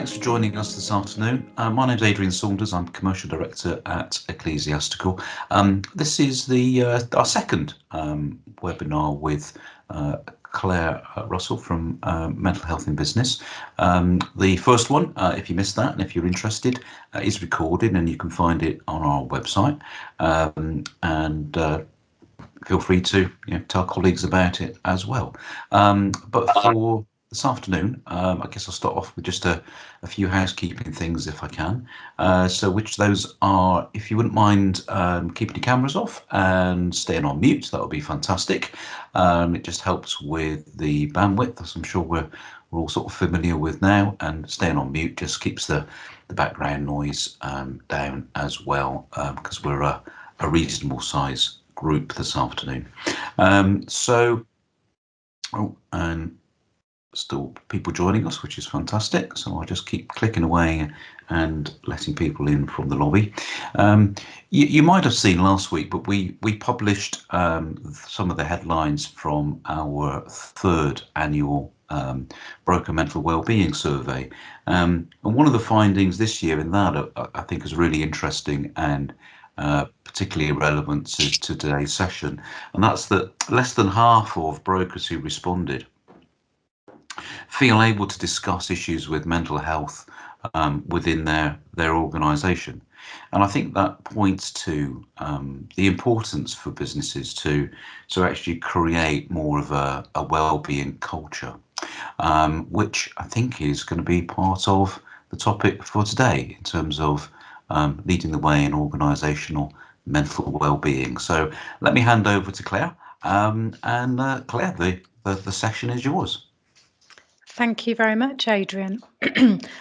thanks for joining us this afternoon. My name's Adrian Saunders. I'm Commercial Director at Ecclesiastical. This is our second webinar with Claire Russell from Mental Health in Business. The first one, if you missed that and if you're interested, is recorded and you can find it on our website. Feel free to tell colleagues about it as well. But for this afternoon, I guess I'll start off with just a few housekeeping things if I can. So which those are, if you wouldn't mind keeping your cameras off and staying on mute, that would be fantastic. It just helps with the bandwidth, as I'm sure we're all sort of familiar with now, and staying on mute just keeps the background noise down as well, because we're a reasonable size group this afternoon. And still people joining us, which is fantastic. So I'll just keep clicking away and letting people in from the lobby. You might have seen last week, but we published some of the headlines from our third annual broker mental wellbeing survey. And one of the findings this year in that I think is really interesting and particularly relevant to today's session, and that's that less than half of brokers who responded feel able to discuss issues with mental health within their organisation. And I think that points to the importance for businesses to actually create more of a well-being culture, which I think is going to be part of the topic for today in terms of leading the way in organisational mental well-being. So let me hand over to Claire, and Claire, the session is yours. Thank you very much, Adrian.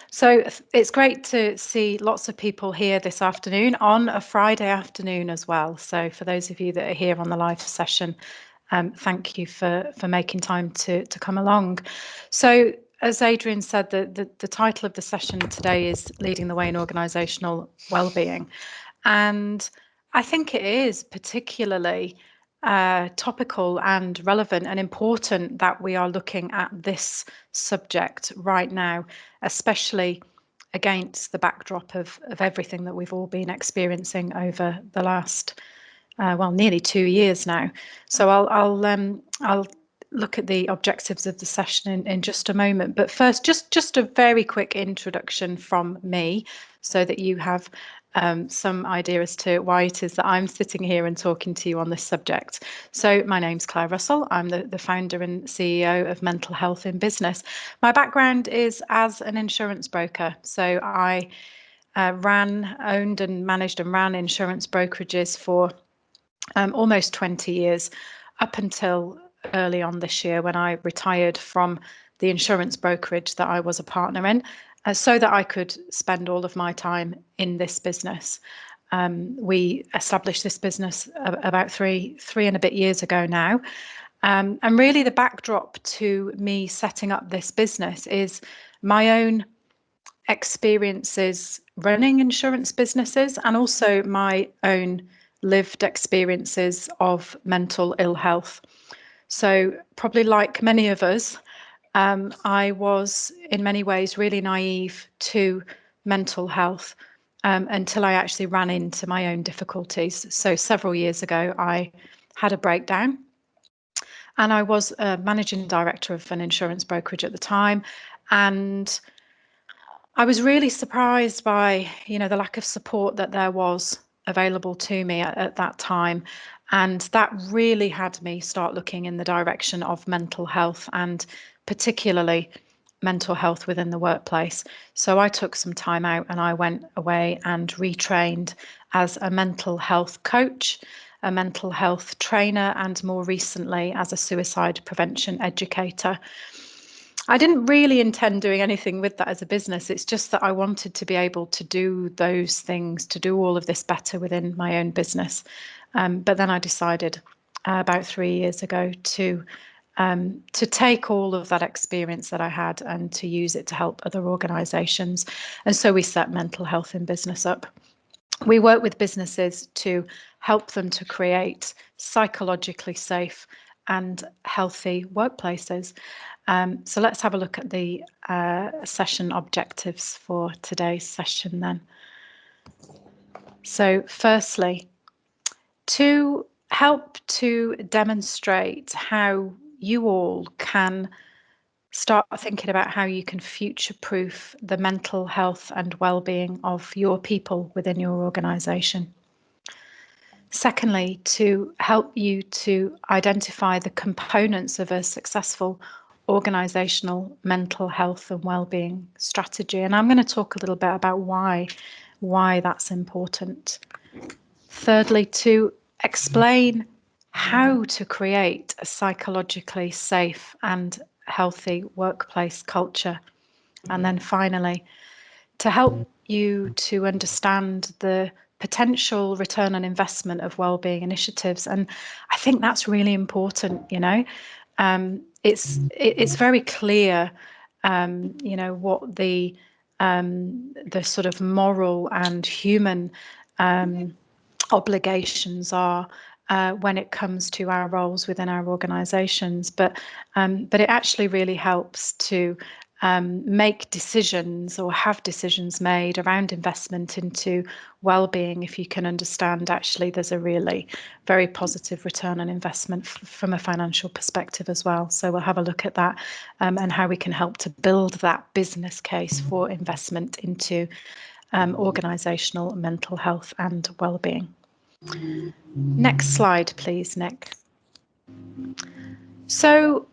So it's great to see lots of people here this afternoon on a Friday afternoon as well. So for those of you that are here on the live session, thank you for making time to come along. So as Adrian said, the title of the session today is Leading the Way in Organisational Wellbeing. And I think it is particularly topical and relevant and important that we are looking at this subject right now, especially against the backdrop of everything that we've all been experiencing over the last nearly 2 years now. So I'll look at the objectives of the session in just a moment, but first just a very quick introduction from me so that you have some idea as to why it is that I'm sitting here and talking to you on this subject. So my name's Claire Russell. I'm the founder and CEO of Mental Health in Business. My background is as an insurance broker. So I owned and managed and ran insurance brokerages for almost 20 years, up until early on this year when I retired from the insurance brokerage that I was a partner in, so that I could spend all of my time in this business. We established this business about three and a bit years ago now. And really the backdrop to me setting up this business is my own experiences running insurance businesses and also my own lived experiences of mental ill health. So probably like many of us, I was in many ways really naive to mental health until I actually ran into my own difficulties. So several years ago, I had a breakdown, and I was a managing director of an insurance brokerage at the time. And I was really surprised by, the lack of support that there was available to me at that time. And that really had me start looking in the direction of mental health, and particularly mental health within the workplace. So I took some time out and I went away and retrained as a mental health coach, a mental health trainer, and more recently as a suicide prevention educator. I didn't really intend doing anything with that as a business. It's just that I wanted to be able to do those things, to do all of this better within my own business. But then I decided about 3 years ago to take all of that experience that I had and to use it to help other organisations. And so we set Mental Health in Business up. We work with businesses to help them to create psychologically safe and healthy workplaces. So let's have a look at the session objectives for today's session then. So firstly, to help to demonstrate how you all can start thinking about how you can future-proof the mental health and well-being of your people within your organisation. Secondly, to help you to identify the components of a successful organisational mental health and well-being strategy. And I'm going to talk a little bit about why that's important. Thirdly, to explain how to create a psychologically safe and healthy workplace culture. And then finally, to help you to understand the potential return on investment of wellbeing initiatives. And I think that's really important, it's very clear, what the sort of moral and human obligations are when it comes to our roles within our organisations, but it actually really helps to make decisions or have decisions made around investment into well-being if you can understand actually there's a really very positive return on investment from a financial perspective as well. So we'll have a look at that and how we can help to build that business case for investment into organisational mental health and well-being. Next slide, please, Nick. So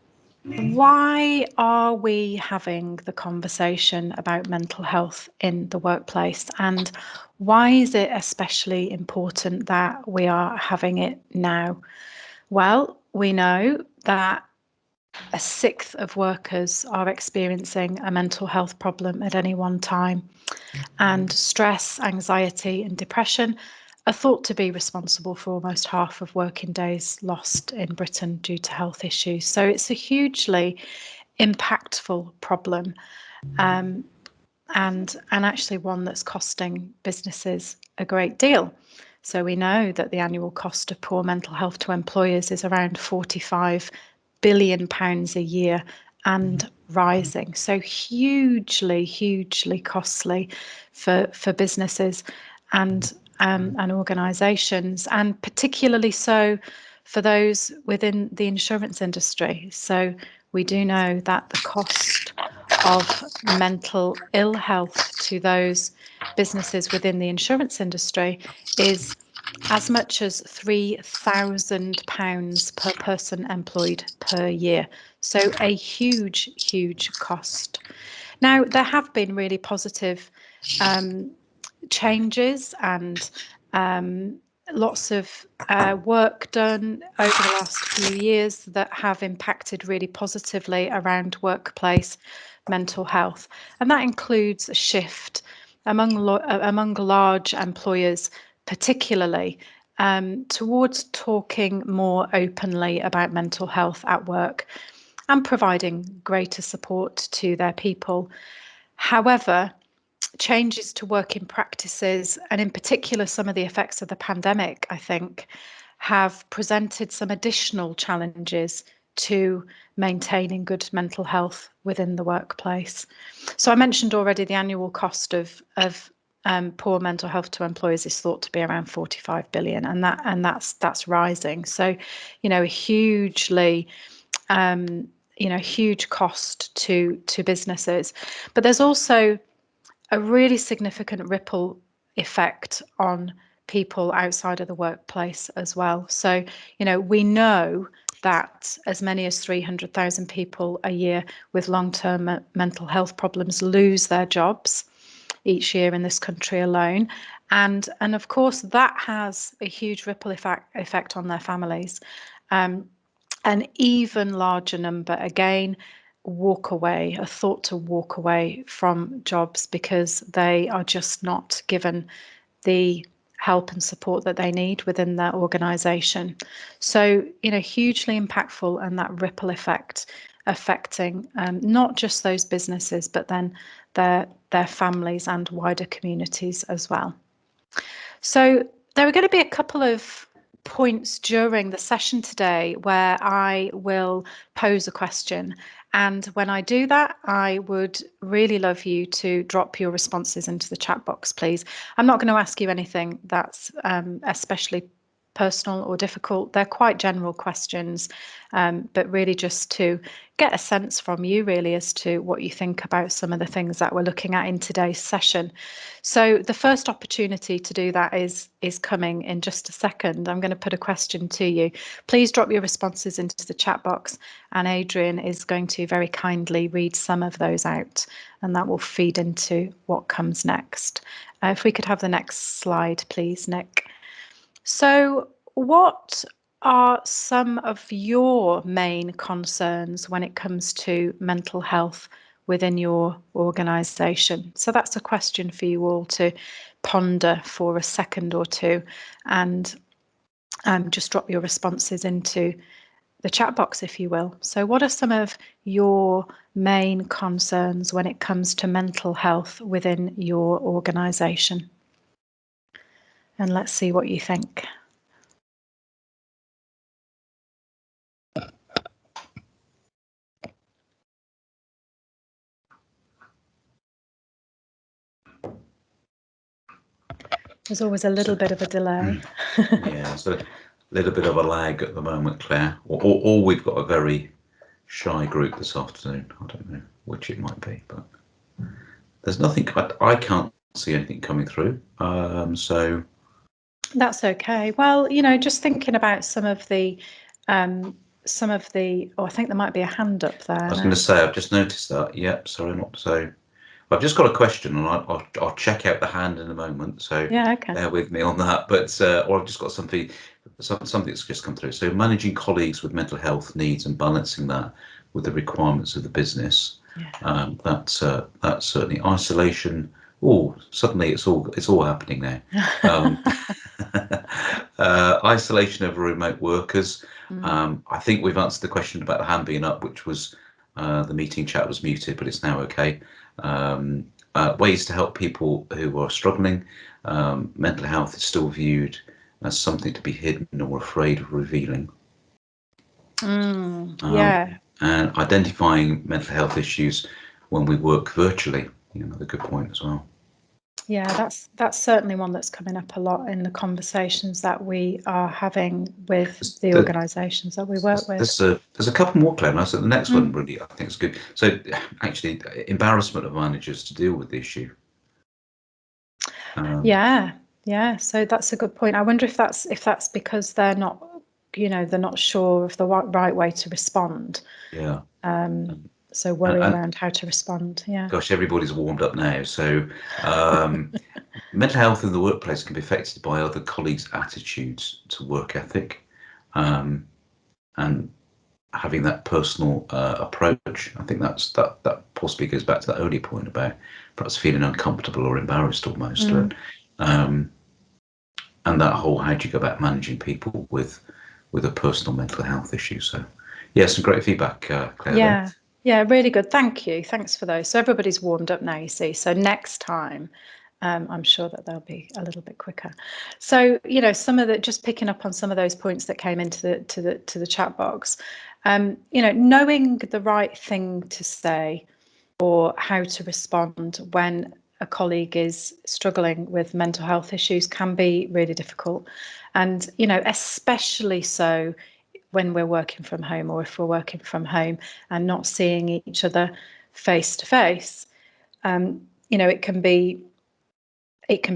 why are we having the conversation about mental health in the workplace, and why is it especially important that we are having it now? Well, we know that a sixth of workers are experiencing a mental health problem at any one time, and stress, anxiety and depression are thought to be responsible for almost half of working days lost in Britain due to health issues. So it's a hugely impactful problem, and actually one that's costing businesses a great deal. So we know that the annual cost of poor mental health to employers is around £45 billion a year and rising. So hugely costly for businesses and organisations, and particularly so for those within the insurance industry. So we do know that the cost of mental ill health to those businesses within the insurance industry is as much as £3,000 per person employed per year. So a huge cost. Now, there have been really positive changes and lots of work done over the last few years that have impacted really positively around workplace mental health. And that includes a shift among large employers, particularly towards talking more openly about mental health at work and providing greater support to their people. However, changes to working practices, and in particular some of the effects of the pandemic, I think, have presented some additional challenges to maintaining good mental health within the workplace. So I mentioned already the annual cost of poor mental health to employers is thought to be around 45 billion, and that's rising. So, a hugely huge cost to businesses. But there's also a really significant ripple effect on people outside of the workplace as well. So, we know that as many as 300,000 people a year with long-term mental health problems lose their jobs each year in this country alone. And of course, that has a huge ripple effect on their families. An even larger number, again, are thought to walk away from jobs because they are just not given the help and support that they need within their organisation. So, hugely impactful, and that ripple effect affecting not just those businesses, but then their families and wider communities as well. So there are going to be a couple of points during the session today where I will pose a question. And when I do that, I would really love you to drop your responses into the chat box, please. I'm not going to ask you anything that's especially personal or difficult. They're quite general questions, but really just to get a sense from you really as to what you think about some of the things that we're looking at in today's session. So the first opportunity to do that is coming in just a second. I'm going to put a question to you. Please drop your responses into the chat box, and Adrian is going to very kindly read some of those out, and that will feed into what comes next. If we could have the next slide, please, Nick. So, what are some of your main concerns when it comes to mental health within your organisation? So that's a question for you all to ponder for a second or two, and just drop your responses into the chat box, if you will. So what are some of your main concerns when it comes to mental health within your organisation? And let's see what you think. There's always a little bit of a delay. Yeah, so a little bit of a lag at the moment, Claire. Or we've got a very shy group this afternoon. I don't know which it might be, but there's nothing. I can't see anything coming through. So that's okay. Well, just thinking about some of the. Oh, I think there might be a hand up there. I was going to say, I've just noticed that. Yep, sorry, not so. I've just got a question, and I'll check out the hand in a moment. So yeah, okay. Bear with me on that. But or I've just got something that's just come through. So managing colleagues with mental health needs and balancing that with the requirements of the business. Yeah. That's certainly isolation. Oh, suddenly it's all happening now. Isolation of remote workers. I think we've answered the question about the hand being up, which was the meeting chat was muted, but it's now okay. Ways to help people who are struggling. Mental health is still viewed as something to be hidden or afraid of revealing. Yeah. And identifying mental health issues when we work virtually, another good point as well. Yeah, that's certainly one that's coming up a lot in the conversations that we are having with the organisations that we work with. There's a couple more, Claire. And I said the next one really I think is good. So actually, embarrassment of managers to deal with the issue. Yeah. So that's a good point. I wonder if that's because they're not, they're not sure of the right way to respond. Yeah. So worry around how to respond. Yeah. Gosh, everybody's warmed up now. So mental health in the workplace can be affected by other colleagues' attitudes to work ethic, and having that personal approach. I think that possibly goes back to that earlier point about perhaps feeling uncomfortable or embarrassed almost. And that whole how do you go about managing people with a personal mental health issue. So yeah, some great feedback, Claire. Yeah, really good. Thank you. Thanks for those. So everybody's warmed up now, you see. So next time, I'm sure that they'll be a little bit quicker. So, some of just picking up on some of those points that came into the chat box, knowing the right thing to say or how to respond when a colleague is struggling with mental health issues can be really difficult. And, especially so when we're working from home, or if we're working from home and not seeing each other face to face, it can be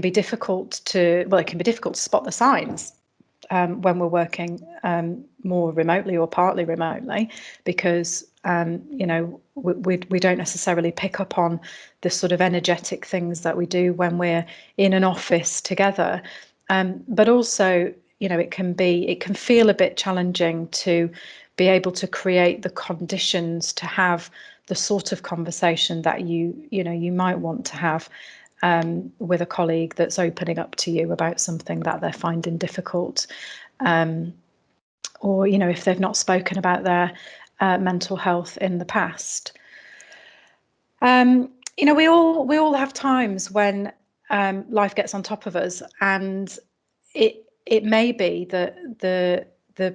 difficult to spot the signs when we're working more remotely or partly remotely, because we don't necessarily pick up on the sort of energetic things that we do when we're in an office together, but also it can feel a bit challenging to be able to create the conditions to have the sort of conversation that you might want to have with a colleague that's opening up to you about something that they're finding difficult, or if they've not spoken about their mental health in the past. We all have times when life gets on top of us, and it may be that the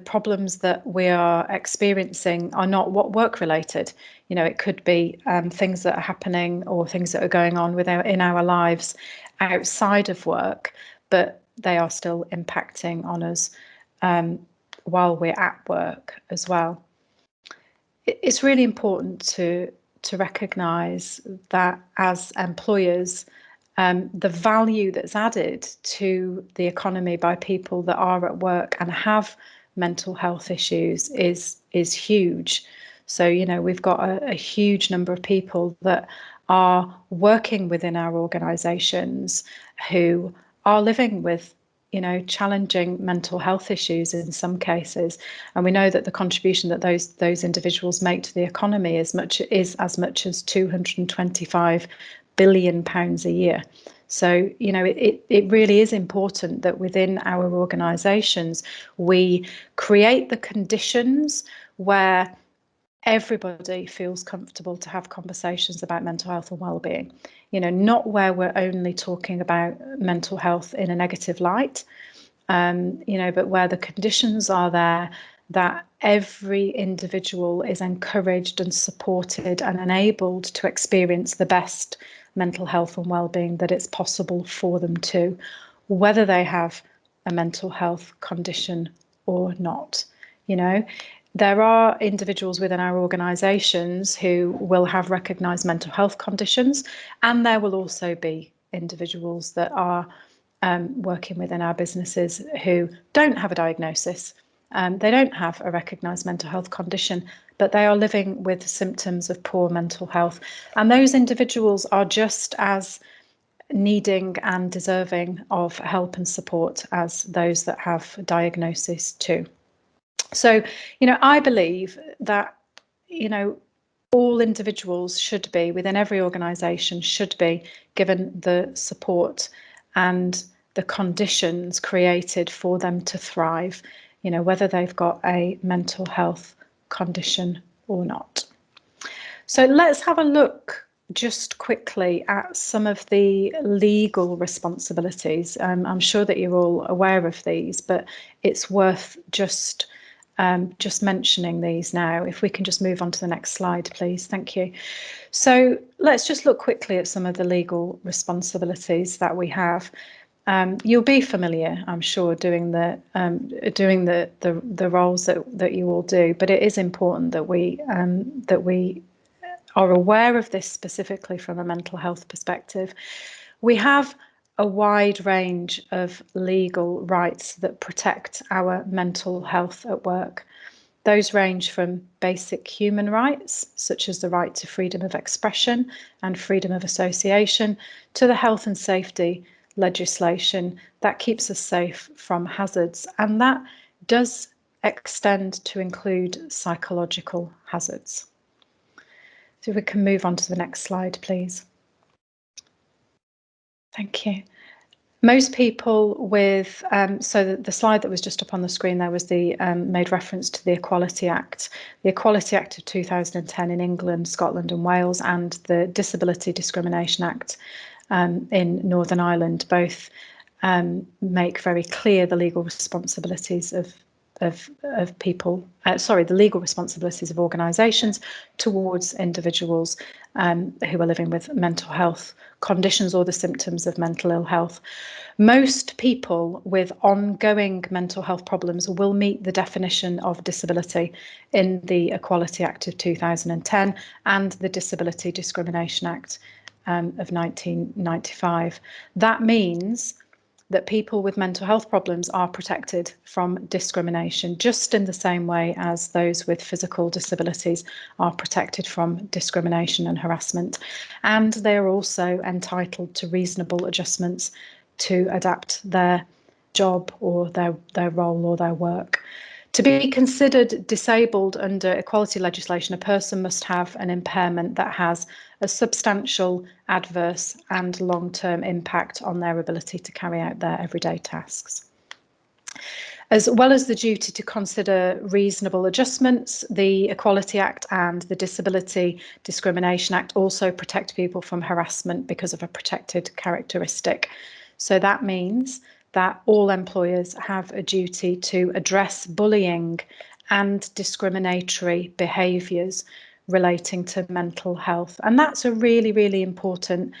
problems that we are experiencing are not work related. It could be things that are happening or things that are going on in our lives outside of work, but they are still impacting on us while we're at work as well. It's really important to recognise that as employers, the value that's added to the economy by people that are at work and have mental health issues is huge. So, we've got a huge number of people that are working within our organisations who are living with challenging mental health issues in some cases, and we know that the contribution that those individuals make to the economy is as much as £225 billion a year. So it really is important that within our organisations we create the conditions where everybody feels comfortable to have conversations about mental health and well-being, not where we're only talking about mental health in a negative light, but where the conditions are there that every individual is encouraged and supported and enabled to experience the best mental health and well-being that it's possible for them to, whether they have a mental health condition or not. There are individuals within our organisations who will have recognised mental health conditions, and there will also be individuals that are working within our businesses who don't have a diagnosis. They don't have a recognised mental health condition, but they are living with symptoms of poor mental health. And those individuals are just as needing and deserving of help and support as those that have diagnosis too. So, I believe that, all individuals should be, within every organisation, should be given the support and the conditions created for them to thrive, whether they've got a mental health condition or not. So let's have a look just quickly at some of the legal responsibilities. I'm sure that you're all aware of these, but it's worth just mentioning these now. If we can just move on to the next slide, please. Thank you. So let's just look quickly at some of the legal responsibilities that we have. You'll be familiar, I'm sure, doing the roles that you all do, but it is important that we are aware of this specifically from a mental health perspective. We have a wide range of legal rights that protect our mental health at work. Those range from basic human rights, such as the right to freedom of expression and freedom of association, to the health and safety legislation that keeps us safe from hazards. And that does extend to include psychological hazards. So we can move on to the next slide, please. Thank you. Most people with, so the slide that was just up on the screen there was the made reference to the Equality Act. The Equality Act of 2010 in England, Scotland and Wales, and the Disability Discrimination Act in Northern Ireland both make very clear the legal responsibilities of people, the legal responsibilities of organisations towards individuals who are living with mental health conditions or the symptoms of mental ill health. Most people with ongoing mental health problems will meet the definition of disability in the Equality Act of 2010 and the Disability Discrimination Act of 1995. That means that people with mental health problems are protected from discrimination, just in the same way as those with physical disabilities are protected from discrimination and harassment. And they are also entitled to reasonable adjustments to adapt their job or their role or their work. To be considered disabled under equality legislation, a person must have an impairment that has a substantial adverse and long-term impact on their ability to carry out their everyday tasks. As well as the duty to consider reasonable adjustments, the Equality Act and the Disability Discrimination Act also protect people from harassment because of a protected characteristic. So that means that all employers have a duty to address bullying and discriminatory behaviours relating to mental health. And that's a really, really important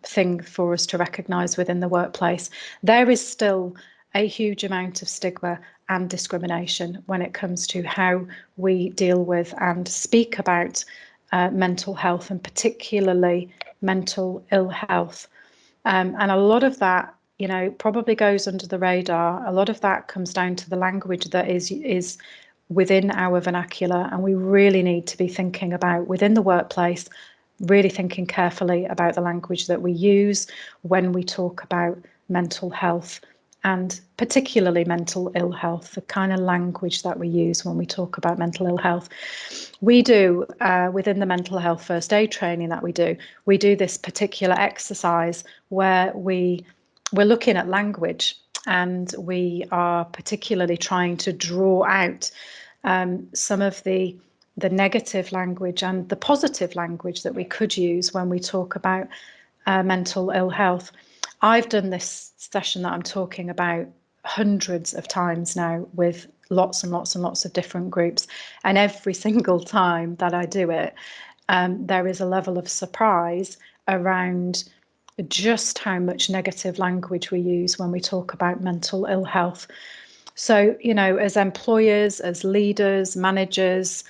thing for us to recognise within the workplace. There is still a huge amount of stigma and discrimination when it comes to how we deal with and speak about mental health, and particularly mental ill health. And a lot of that, you know, probably goes under the radar. A lot of that comes down to the language that is within our vernacular, and we really need to be thinking about within the workplace, really thinking carefully about the language that we use when we talk about mental health, and particularly mental ill health, the kind of language that we use when we talk about mental ill health. We do, within the mental health first aid training that we do this particular exercise where we're looking at language, and we are particularly trying to draw out some of the negative language and the positive language that we could use when we talk about mental ill health. I've done this session that I'm talking about hundreds of times now with lots and lots and lots of different groups, and every single time that I do it, there is a level of surprise around just how much negative language we use when we talk about mental ill health. So, you know, as employers, as leaders, managers,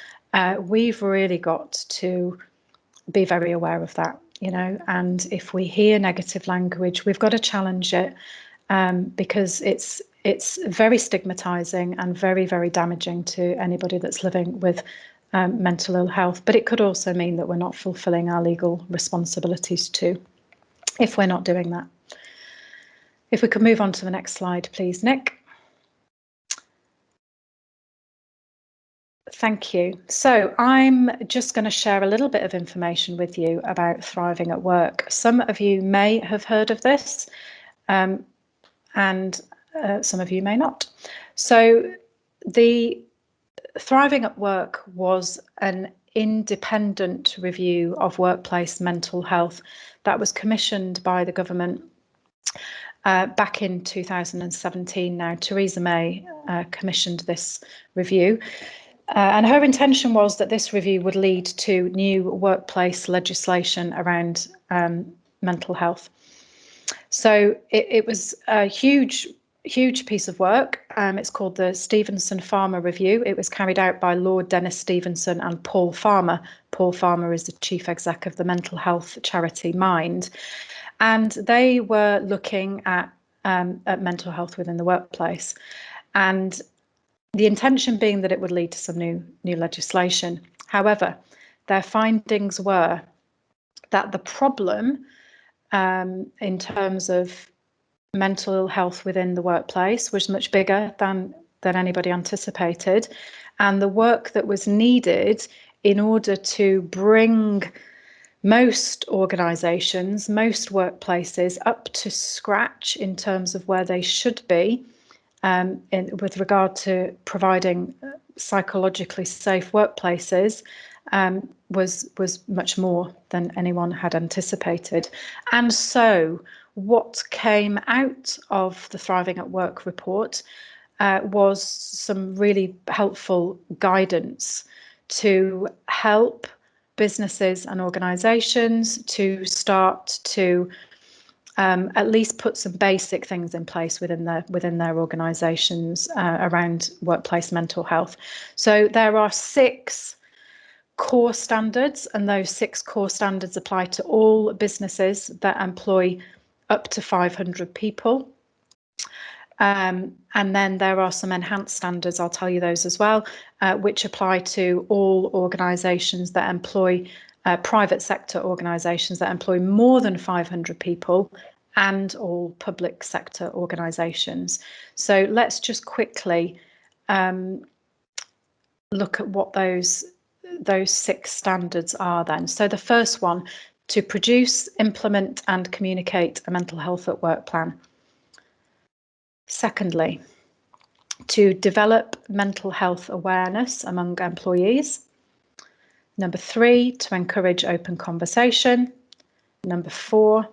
we've really got to be very aware of that, you know, and if we hear negative language, we've got to challenge it, because it's very stigmatizing and very, very damaging to anybody that's living with mental ill health. But it could also mean that we're not fulfilling our legal responsibilities too, if we're not doing that. If we could move on to the next slide, please, Nick. Thank you. So I'm just going to share a little bit of information with you about thriving at work. Some of you may have heard of this, and some of you may not. So the Thriving at Work was an independent review of workplace mental health that was commissioned by the government back in 2017. Now, Theresa May commissioned this review. And her intention was that this review would lead to new workplace legislation around mental health. So it was a huge piece of work. It's called the Stevenson-Farmer Review. It was carried out by Lord Dennis Stevenson and Paul Farmer. Paul Farmer is the chief exec of the mental health charity Mind. And they were looking at mental health within the workplace. And the intention being that it would lead to some new legislation. However, their findings were that the problem in terms of mental ill health within the workplace was much bigger than anybody anticipated, and the work that was needed in order to bring most organisations, most workplaces up to scratch in terms of where they should be with regard to providing psychologically safe workplaces was much more than anyone had anticipated. And so what came out of the Thriving at Work report was some really helpful guidance to help businesses and organisations to start to at least put some basic things in place within their organisations around workplace mental health. So there are 6 core standards, and those 6 core standards apply to all businesses that employ up to 500 people. And then there are some enhanced standards, I'll tell you those as well, which apply to all organisations that employ private sector organisations that employ more than 500 people, and all public sector organisations. So let's just quickly look at what those 6 standards are then. So the first one, to produce, implement and communicate a mental health at work plan. Secondly, to develop mental health awareness among employees. Number 3, to encourage open conversation. Number 4,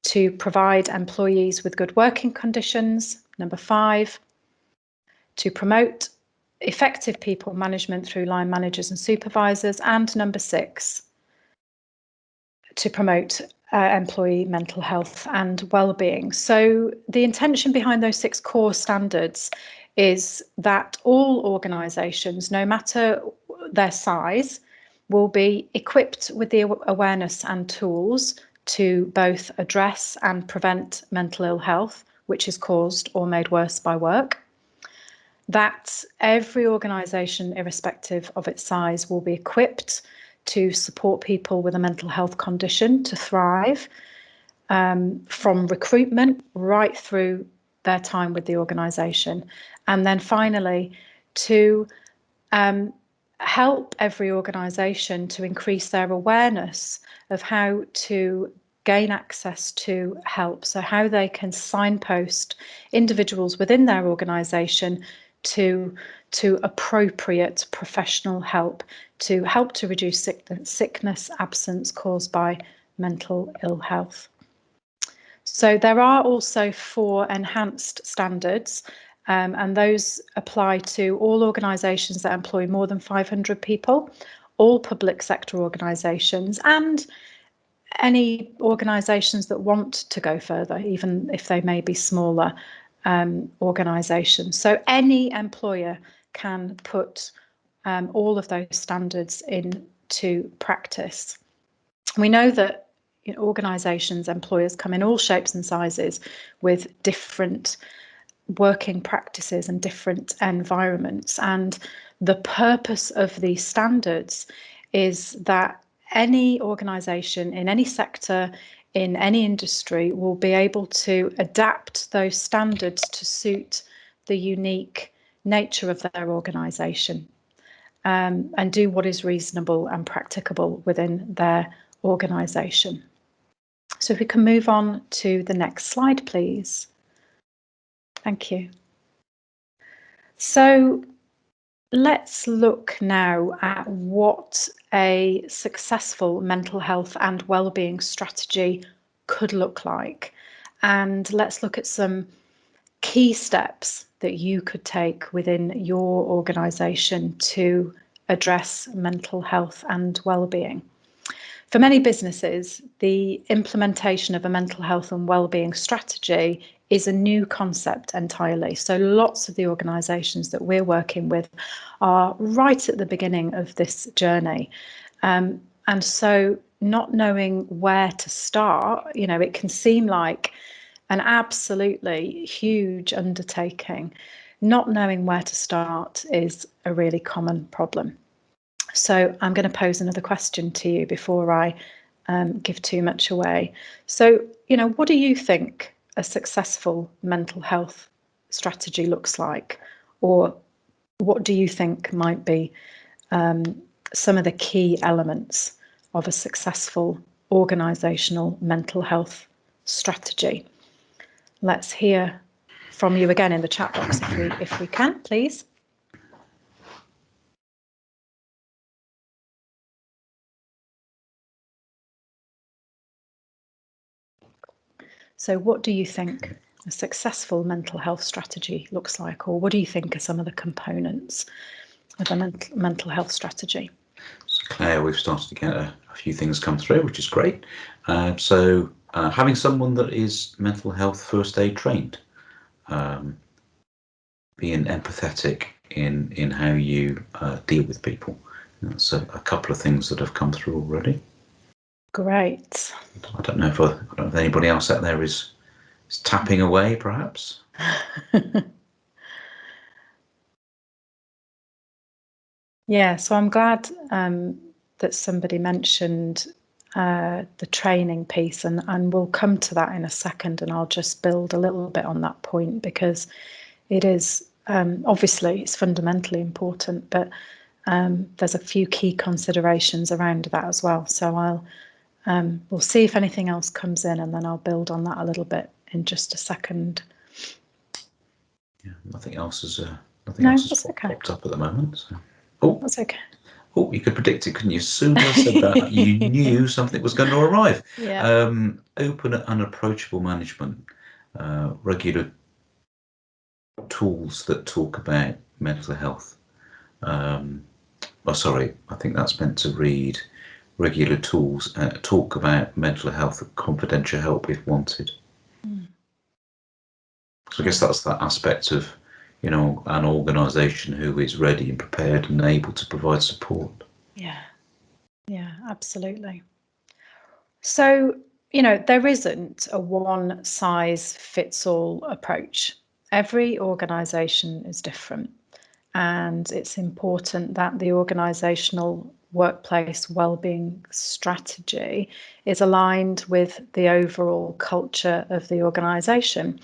to provide employees with good working conditions. Number 5, to promote effective people management through line managers and supervisors. And number 6, to promote employee mental health and well-being. So the intention behind those 6 core standards is that all organisations, no matter their size, will be equipped with the awareness and tools to both address and prevent mental ill health, which is caused or made worse by work. That every organisation, irrespective of its size, will be equipped to support people with a mental health condition to thrive, from recruitment right through their time with the organisation. And then finally, to help every organisation to increase their awareness of how to gain access to help, so how they can signpost individuals within their organisation to appropriate professional help to reduce sickness, absence caused by mental ill health. So there are also 4 enhanced standards, and those apply to all organisations that employ more than 500 people, all public sector organisations, and any organisations that want to go further, even if they may be smaller organisations. So any employer can put all of those standards into practice. We know that organisations, employers come in all shapes and sizes with different working practices and different environments. And the purpose of these standards is that any organisation in any sector, in any industry, will be able to adapt those standards to suit the unique nature of their organisation, and do what is reasonable and practicable within their organisation. So if we can move on to the next slide, please. Thank you. So let's look now at what a successful mental health and wellbeing strategy could look like. And let's look at some key steps that you could take within your organisation to address mental health and wellbeing. For many businesses, the implementation of a mental health and wellbeing strategy is a new concept entirely. So lots of the organisations that we're working with are right at the beginning of this journey. And so not knowing where to start, it can seem like an absolutely huge undertaking. Not knowing where to start is a really common problem. So I'm going to pose another question to you before I give too much away. So, what do you think a successful mental health strategy looks like? Or what do you think might be some of the key elements of a successful organisational mental health strategy? Let's hear from you again in the chat box if we can, please. So what do you think a successful mental health strategy looks like, or what do you think are some of the components of a mental health strategy? So Claire, we've started to get a few things come through, which is great. So having someone that is mental health first aid trained, being empathetic in how you deal with people. That's a couple of things that have come through already. Great. I don't know if anybody else out there is tapping away, perhaps. Yeah, so I'm glad that somebody mentioned the training piece, and we'll come to that in a second, and I'll just build a little bit on that point, because it is obviously it's fundamentally important, but there's a few key considerations around that as well. So we'll see if anything else comes in, and then I'll build on that a little bit in just a second. Yeah, nothing else has okay. popped up at the moment. So. Oh, that's okay. Oh, you could predict it, couldn't you? As soon as I said that, you knew something was going to arrive. Yeah. Open and unapproachable management, regular tools that talk about mental health. Sorry, I think that's meant to read regular tools talk about mental health, confidential help if wanted. Mm. So I guess that's that aspect of, an organisation who is ready and prepared and able to provide support. Yeah. Yeah, absolutely. So, there isn't a one size fits all approach. Every organisation is different, and it's important that the organisational workplace wellbeing strategy is aligned with the overall culture of the organisation,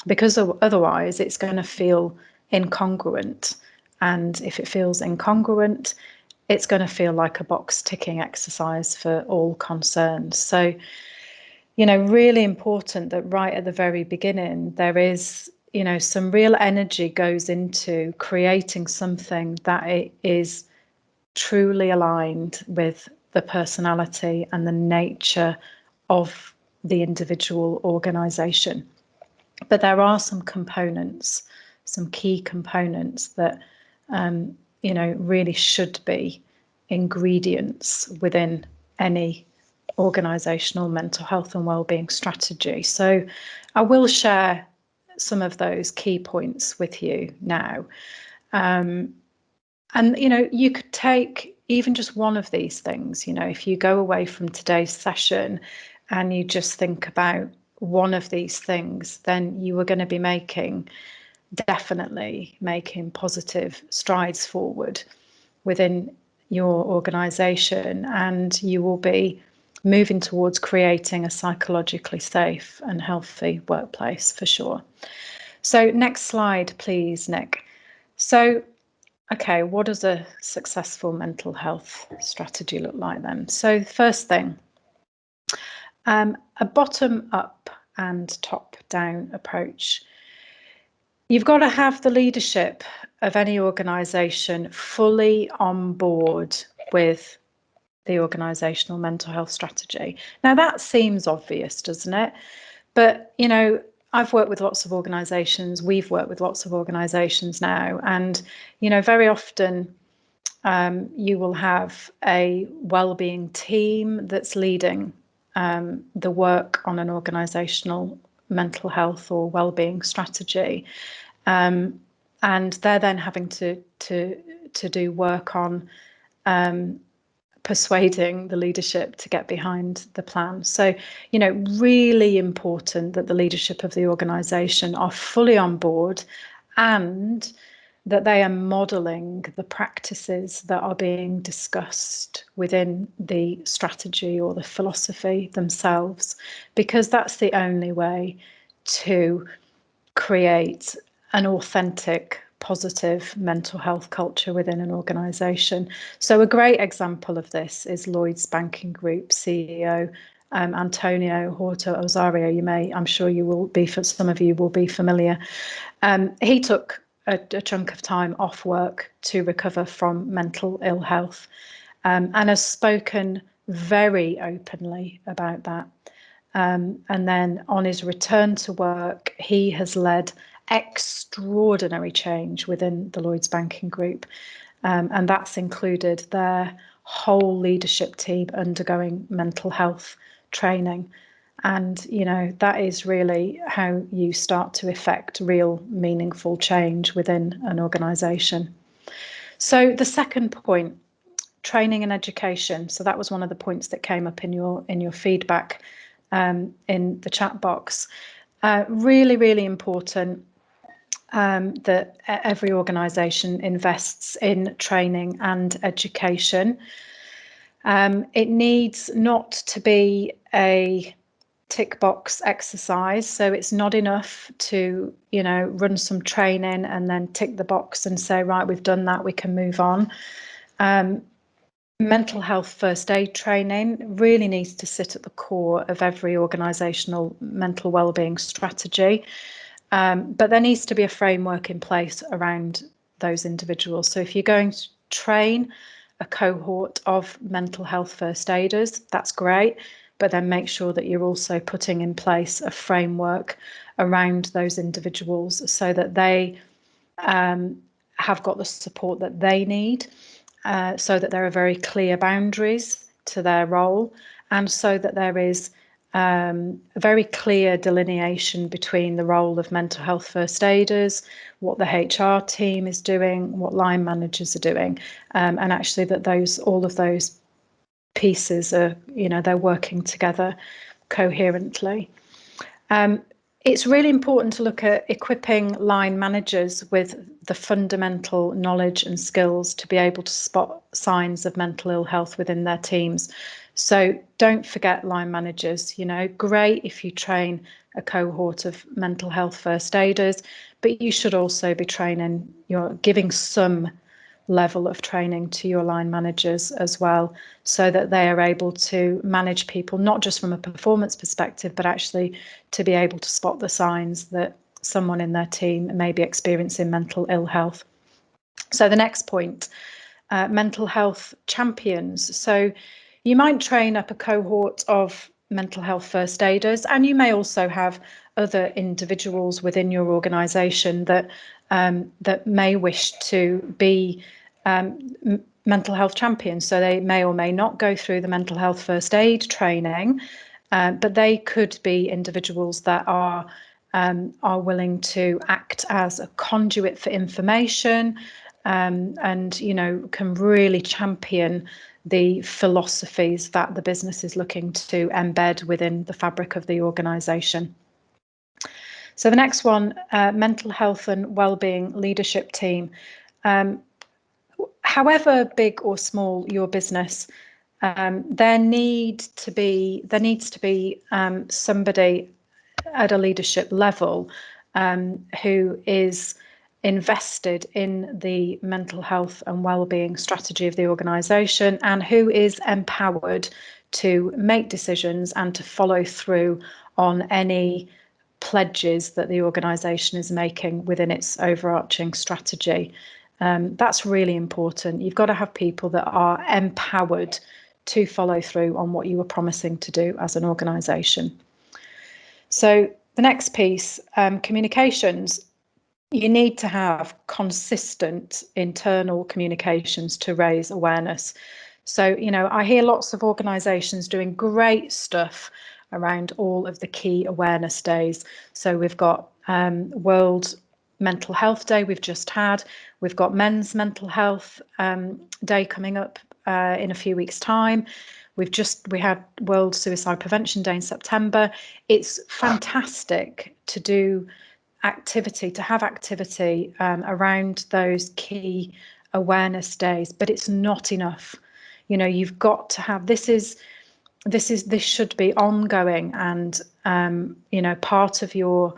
because otherwise it's going to feel incongruent. And if it feels incongruent, it's going to feel like a box ticking exercise for all concerned. So, really important that right at the very beginning, there is, some real energy goes into creating something that it is truly aligned with the personality and the nature of the individual organisation. But there are some components, some key components that really should be ingredients within any organisational mental health and wellbeing strategy. So I will share some of those key points with you now. And you could take even just one of these things. If you go away from today's session and you just think about one of these things, then you are going to be definitely making positive strides forward within your organisation, and you will be moving towards creating a psychologically safe and healthy workplace for sure. So next slide, please, Nick. So, okay, what does a successful mental health strategy look like then? So first thing, a bottom up and top down approach. You've got to have the leadership of any organisation fully on board with the organisational mental health strategy. Now that seems obvious, doesn't it? But, I've worked with lots of organisations, we've worked with lots of organisations now, and, very often you will have a wellbeing team that's leading the work on an organisational mental health or wellbeing strategy. And they're then having to do work on persuading the leadership to get behind the plan. So, really important that the leadership of the organisation are fully on board and that they are modelling the practices that are being discussed within the strategy or the philosophy themselves, because that's the only way to create an authentic, positive mental health culture within an organisation. So a great example of this is Lloyds Banking Group CEO Antonio Horta Osario. I'm sure you will be, for some of you will be familiar. He took a chunk of time off work to recover from mental ill health, and has spoken very openly about that. And then on his return to work, he has led extraordinary change within the Lloyds Banking Group. And that's included their whole leadership team undergoing mental health training. And, that is really how you start to effect real meaningful change within an organisation. So the second point, training and education. So that was one of the points that came up in your feedback in the chat box. Really, really important that every organisation invests in training and education. It needs not to be a tick box exercise. So it's not enough to, run some training and then tick the box and say, right, we've done that, we can move on. Mental health first aid training really needs to sit at the core of every organisational mental wellbeing strategy. But there needs to be a framework in place around those individuals. So if you're going to train a cohort of mental health first aiders, that's great, but then make sure that you're also putting in place a framework around those individuals so that they have got the support that they need, so that there are very clear boundaries to their role, and so that there is a very clear delineation between the role of mental health first aiders, what the HR team is doing, what line managers are doing, and actually that all of those pieces are, they're working together coherently. It's really important to look at equipping line managers with the fundamental knowledge and skills to be able to spot signs of mental ill health within their teams. So don't forget line managers, great if you train a cohort of mental health first aiders, but you should also be training, giving some level of training to your line managers as well, so that they are able to manage people, not just from a performance perspective, but actually to be able to spot the signs that someone in their team may be experiencing mental ill health. So the next point, mental health champions. So you might train up a cohort of mental health first aiders, and you may also have other individuals within your organisation that may wish to be mental health champions. So they may or may not go through the mental health first aid training, but they could be individuals that are willing to act as a conduit for information, and can really champion the philosophies that the business is looking to embed within the fabric of the organisation. So the next one, mental health and wellbeing leadership team. However big or small your business, there needs to be somebody at a leadership level who is invested in the mental health and wellbeing strategy of the organisation, and who is empowered to make decisions and to follow through on any pledges that the organisation is making within its overarching strategy. That's really important. You've got to have people that are empowered to follow through on what you were promising to do as an organisation. So the next piece, communications. You need to have consistent internal communications to raise awareness. So, I hear lots of organisations doing great stuff around all of the key awareness days. So we've got World Mental Health Day we've just had. We've got Men's Mental Health Day coming up in a few weeks' time. We had World Suicide Prevention Day in September. It's fantastic to have activity around those key awareness days, but it's not enough. You've got to have this should be ongoing, and part of your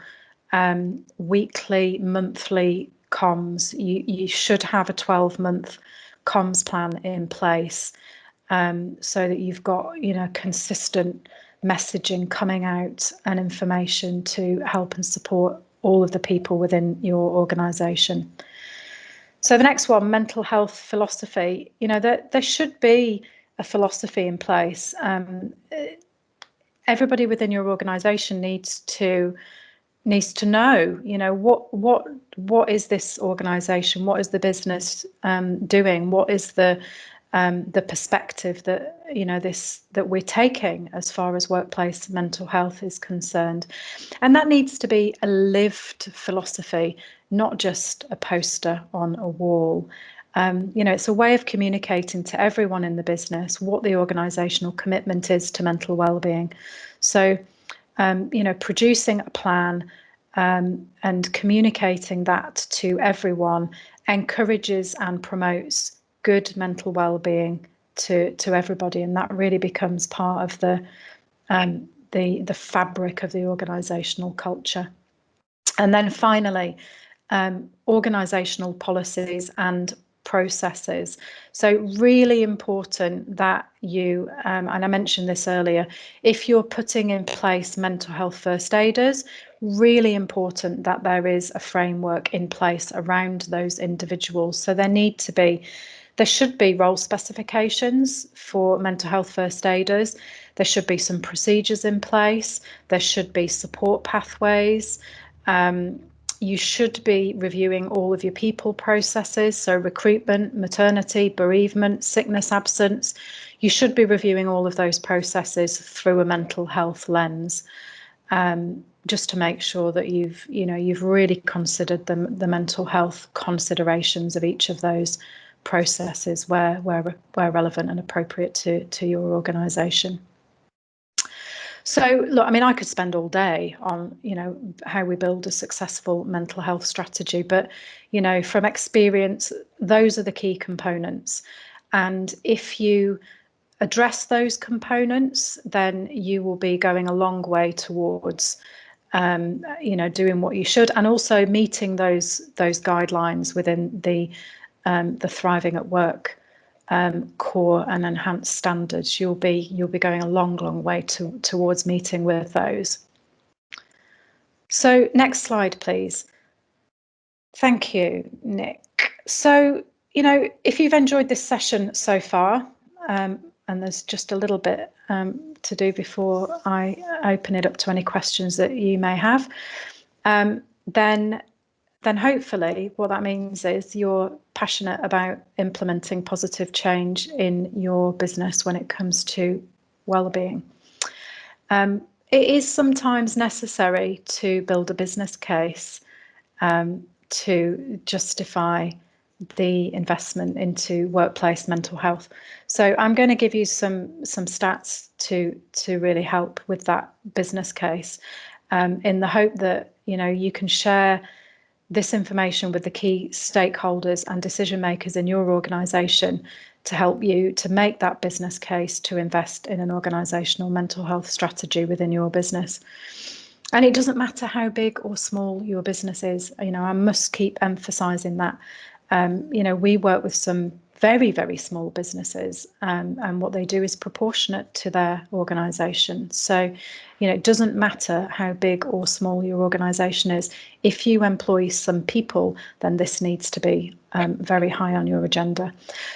weekly, monthly comms. You should have a 12-month comms plan in place, so that you've got consistent messaging coming out and information to help and support all of the people within your organisation. So the next one, mental health philosophy. There should be a philosophy in place. Everybody within your organisation needs to know, what is this organisation? What is the business doing? What is the perspective that that we're taking as far as workplace mental health is concerned? And that needs to be a lived philosophy, not just a poster on a wall. It's a way of communicating to everyone in the business what the organisational commitment is to mental wellbeing. So, producing a plan and communicating that to everyone encourages and promotes good mental well-being to everybody, and that really becomes part of the fabric of the organisational culture. And then finally, organisational policies and processes. So really important that you, and I mentioned this earlier, if you're putting in place mental health first aiders, really important that there is a framework in place around those individuals. So there There should be role specifications for mental health first aiders. There should be some procedures in place. There should be support pathways. You should be reviewing all of your people processes, so recruitment, maternity, bereavement, sickness, absence. You should be reviewing all of those processes through a mental health lens, just to make sure that you've really considered the mental health considerations of each of those processes where relevant and appropriate to your organisation. So, look, I mean, I could spend all day on, how we build a successful mental health strategy, but, from experience, those are the key components. And if you address those components, then you will be going a long way towards, doing what you should, and also meeting those guidelines within the Thriving at Work core and enhanced standards. You'll be going a long way towards meeting with those. So next slide, please. Thank you, Nick. So, if you've enjoyed this session so far, and there's just a little bit to do before I open it up to any questions that you may have, then hopefully what that means is you're passionate about implementing positive change in your business when it comes to well-being. It is sometimes necessary to build a business case to justify the investment into workplace mental health. So I'm going to give you some stats to really help with that business case, in the hope that you can share this information with the key stakeholders and decision makers in your organisation to help you to make that business case to invest in an organisational mental health strategy within your business. And it doesn't matter how big or small your business is. I must keep emphasising that. We work with some very, very small businesses, and what they do is proportionate to their organisation. So, it doesn't matter how big or small your organisation is. If you employ some people, then this needs to be very high on your agenda.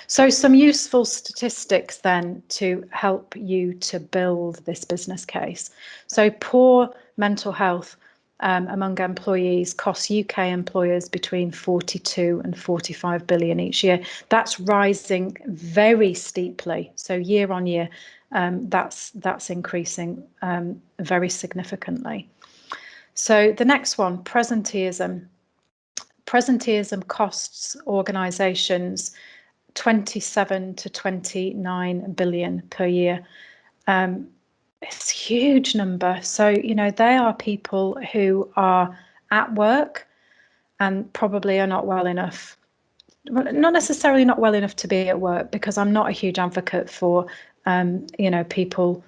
So some useful statistics then to help you to build this business case. So poor mental health among employees costs UK employers between 42 and 45 billion each year. That's rising very steeply. So year on year, that's increasing very significantly. So the next one, presenteeism. Presenteeism costs organisations 27 to 29 billion per year. It's a huge number. So, they are people who are at work and probably are not well enough. Well, not necessarily not well enough to be at work, because I'm not a huge advocate for, people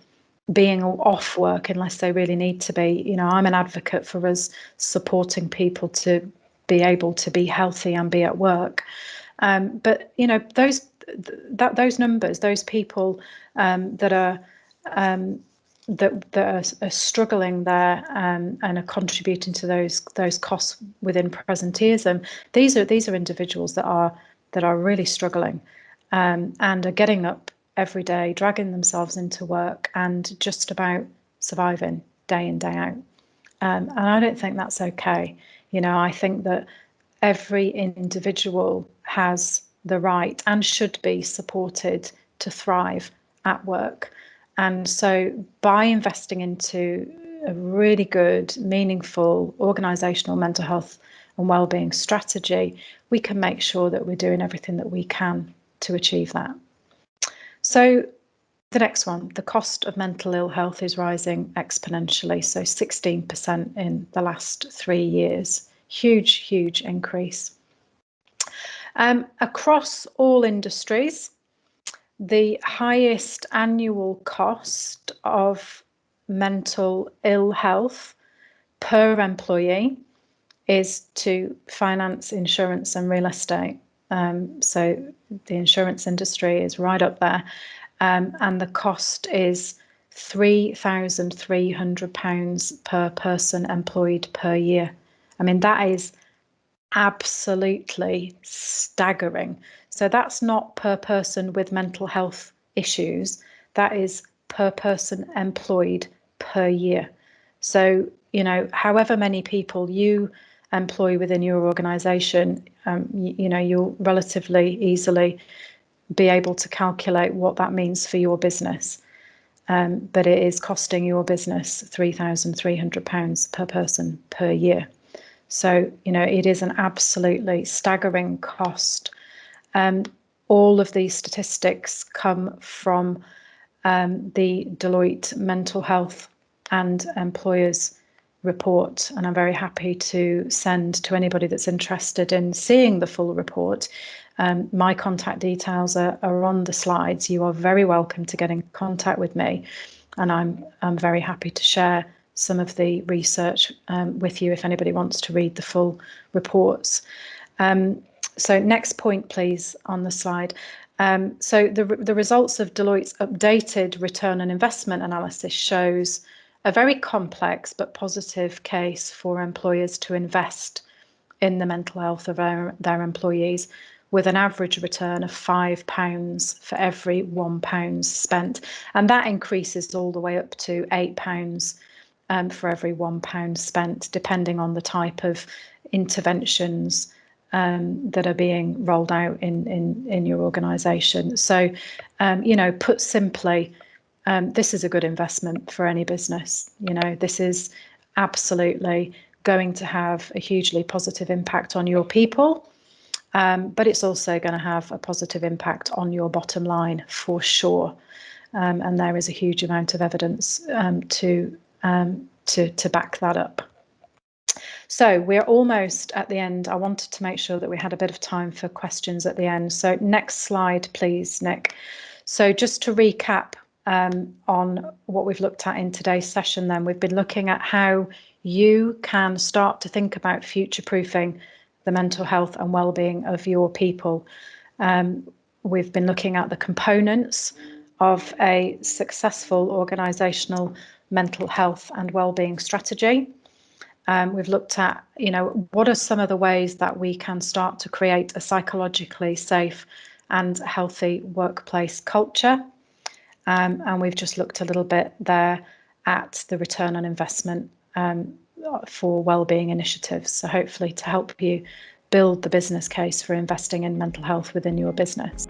being off work unless they really need to be. I'm an advocate for us supporting people to be able to be healthy and be at work. But, those numbers, those people that are that are struggling there and are contributing to those costs within presenteeism. These are individuals that are really struggling and are getting up every day, dragging themselves into work and just about surviving day in, day out. And I don't think that's okay. I think that every individual has the right and should be supported to thrive at work. And so by investing into a really good, meaningful organisational mental health and wellbeing strategy, we can make sure that we're doing everything that we can to achieve that. So the next one, the cost of mental ill health is rising exponentially, so 16% in the last 3 years. Huge increase. Across all industries, the highest annual cost of mental ill health per employee is to finance insurance and real estate. So the insurance industry is right up there, and the cost is £3,300 per person employed per year. I mean, that is absolutely staggering. So that's not per person with mental health issues, that is per person employed per year. So, however many people you employ within your organisation, you'll relatively easily be able to calculate what that means for your business. But it is costing your business £3,300 per person per year. So, it is an absolutely staggering cost. All of these statistics come from the Deloitte Mental Health and Employers report, and I'm very happy to send to anybody that's interested in seeing the full report. My contact details are on the slides. You are very welcome to get in contact with me, and I'm very happy to share some of the research with you if anybody wants to read the full reports. So next point, please, on the slide. So the results of Deloitte's updated return on investment analysis shows a very complex but positive case for employers to invest in the mental health of their employees, with an average return of £5 for every £1 spent. And that increases all the way up to £8 for every £1 spent, depending on the type of interventions that are being rolled out in your organisation. So, put simply, this is a good investment for any business. This is absolutely going to have a hugely positive impact on your people, but it's also going to have a positive impact on your bottom line for sure. And there is a huge amount of evidence to back that up. So we're almost at the end. I wanted to make sure that we had a bit of time for questions at the end. So next slide, please, Nick. So just to recap on what we've looked at in today's session, then we've been looking at how you can start to think about future-proofing the mental health and well-being of your people. We've been looking at the components of a successful organisational mental health and well-being strategy. We've looked at, what are some of the ways that we can start to create a psychologically safe and healthy workplace culture. And we've just looked a little bit there at the return on investment for wellbeing initiatives. So hopefully to help you build the business case for investing in mental health within your business.